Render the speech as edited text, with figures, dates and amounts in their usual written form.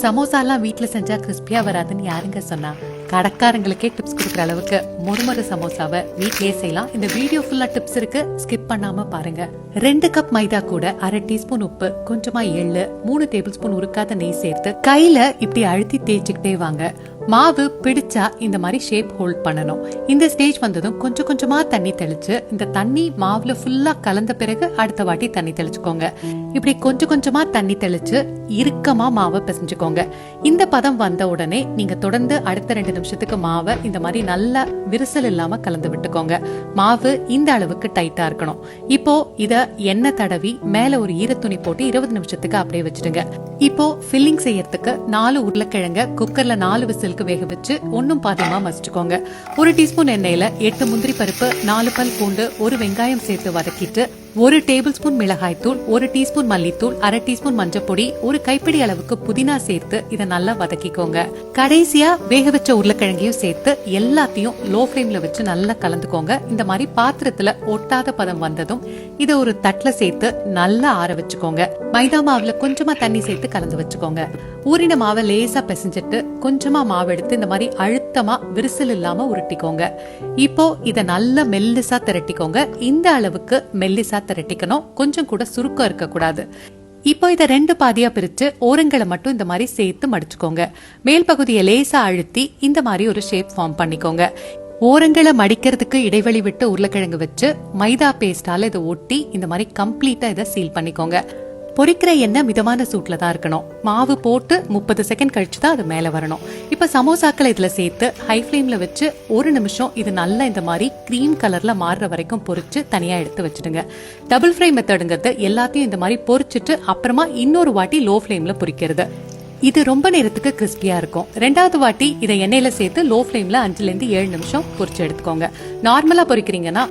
சமோசாலாம் வீட்ல செஞ்சா கிறிஸ்பியா வராதுன்னு யாருங்க சொன்னா? கடைக்காரங்களுக்கே டிப்ஸ் கொடுக்குற அளவுக்கு மொறுமொறு சமோசாவை வீட்லயே செய்யலாம். இந்த வீடியோ ஃபுல்லா டிப்ஸ் இருக்கு, ஸ்கிப் பண்ணாம பாருங்க. 2 கப் மைதா கூட 1/2 டீஸ்பூன் உப்பு, கொஞ்சமா எள்ளு, 3 டேபிள் ஸ்பூன் உருக்காத நெய் சேர்த்து கையில இப்படி அழுத்தி தேய்ச்சிக்கிட்டே வாங்க. மாவு பிடிச்சா இந்த மாதிரி ஷேப் ஹோல்ட் பண்ணணும். இந்த ஸ்டேஜ் வந்ததும் கொஞ்சம் கொஞ்சமா தண்ணி தெளிச்சு, இந்த தண்ணி மாவுல ஃபுல்லா கலந்த பிறகு அடுத்த வாட்டி தண்ணி தெளிச்சுக்கோங்க. இப்படி கொஞ்சம் கொஞ்சமா தண்ணி தெளிச்சு இறுக்கமா மாவை பிசைஞ்சுக்கோங்க. இந்த பதம் வந்த உடனே நீங்க தொடர்ந்து அடுத்த 2 நிமிஷத்துக்கு மாவை இந்த மாதிரி நல்லா விரிசல் இல்லாம கலந்து விட்டுக்கோங்க. மாவு இந்த அளவுக்கு டைட்டா இருக்கணும். இப்போ இத எண்ணெய் தடவி மேல ஒரு ஈரத்துணி போட்டு 20 நிமிஷத்துக்கு அப்படியே வச்சிடுங்க. இப்போ ஃபில்லிங் செய்யறதுக்கு 4 உருளைக்கிழங்க குக்கர்ல 4 விசிலுக்கு வேக வச்சு ஒன்னும் பாதியமா மசிச்சுக்கோங்க. 1 டீஸ்பூன் எண்ணெயில 8 முந்திரி பருப்பு, 4 பல் பூண்டு, 1 வெங்காயம் சேர்த்து வதக்கிட்டு 1 டேபிள் ஸ்பூன் மிளகாய் தூள், 1 டீஸ்பூன் மல்லித்தூள், 1/2 டீஸ்பூன் மஞ்சள் பொடி, 1 கைப்பிடி அளவுக்கு புதினா சேர்த்து இதை நல்லா வதக்கிக்கோங்க. கடைசியா வேக வச்ச உருளைக்கிழங்கையும் சேர்த்து எல்லாத்தையும் லோ ஃப்ளேம்ல வச்சு நல்லா கலந்துக்கோங்க. இந்த மாதிரி பாத்திரத்துல ஒட்டாத பதம் வந்ததும் இதை ஒரு தட்டுல சேர்த்து நல்லா ஆற வச்சுக்கோங்க. மைதா மாவுல கொஞ்சமா தண்ணி சேர்த்து கலந்து வச்சுக்கோங்க. ஊறின மாவை லேசா பிசைஞ்சிட்டு கொஞ்சமா மாவு எடுத்து இந்த மாதிரி அழுத்தமா விரிசல் இல்லாம உருட்டிக்கோங்க. இப்போ இத நல்லா மெல்லிசா திரட்டிக்கோங்க. இந்த அளவுக்கு மெல்லிசா திரட்டிக்கணும், கொஞ்சம் கூட சுருக்கம் இருக்க கூடாது. இப்போ இத 2 பாதியா பிரிச்சு ஓரங்களை மட்டும் இந்த மாதிரி சேர்த்து மடிச்சுக்கோங்க. மேல் பகுதியை லேசா அழுத்தி இந்த மாதிரி ஒரு ஷேப் ஃபார்ம் பண்ணிக்கோங்க. ஓரங்களை மடிக்கிறதுக்கு இடைவெளி விட்டு உருளைக்கிழங்கு வச்சு மைதா பேஸ்டால இதை ஒட்டி இந்த மாதிரி கம்ப்ளீட்டா இதை சீல் பண்ணிக்கோங்க. பொரிக்கிற எண்ணெய் மிதமான சூட்ல தான் இருக்கணும். மாவு போட்டு 30 செகண்ட் கழிச்சு தான் அது மேல வரணும். இப்ப சமோசாக்களை இதுல சேர்த்து ஹை ஃபிளேம்ல வச்சு 1 நிமிஷம் இது நல்லா இந்த மாதிரி கிரீம் கலர்ல மாறுற வரைக்கும் பொரிச்சு தனியா எடுத்து வச்சிடுங்க. டபுள் ஃப்ரை மெத்தடுங்கிறது எல்லாத்தையும் இந்த மாதிரி பொரிச்சிட்டு அப்புறமா இன்னொரு வாட்டி லோ ஃபிளேம்ல பொரிக்கிறது. இது ரொம்ப நேரத்துக்கு கிறிஸ்பியா இருக்கும். 2வது வாட்டி இதை எண்ணெயில சேர்த்து லோ ஃபிளேம்ல 5 to 7 நிமிஷம் பொரிச்சு எடுத்துக்கோங்க. நார்மலா பொரிக்கிறீங்கன்னா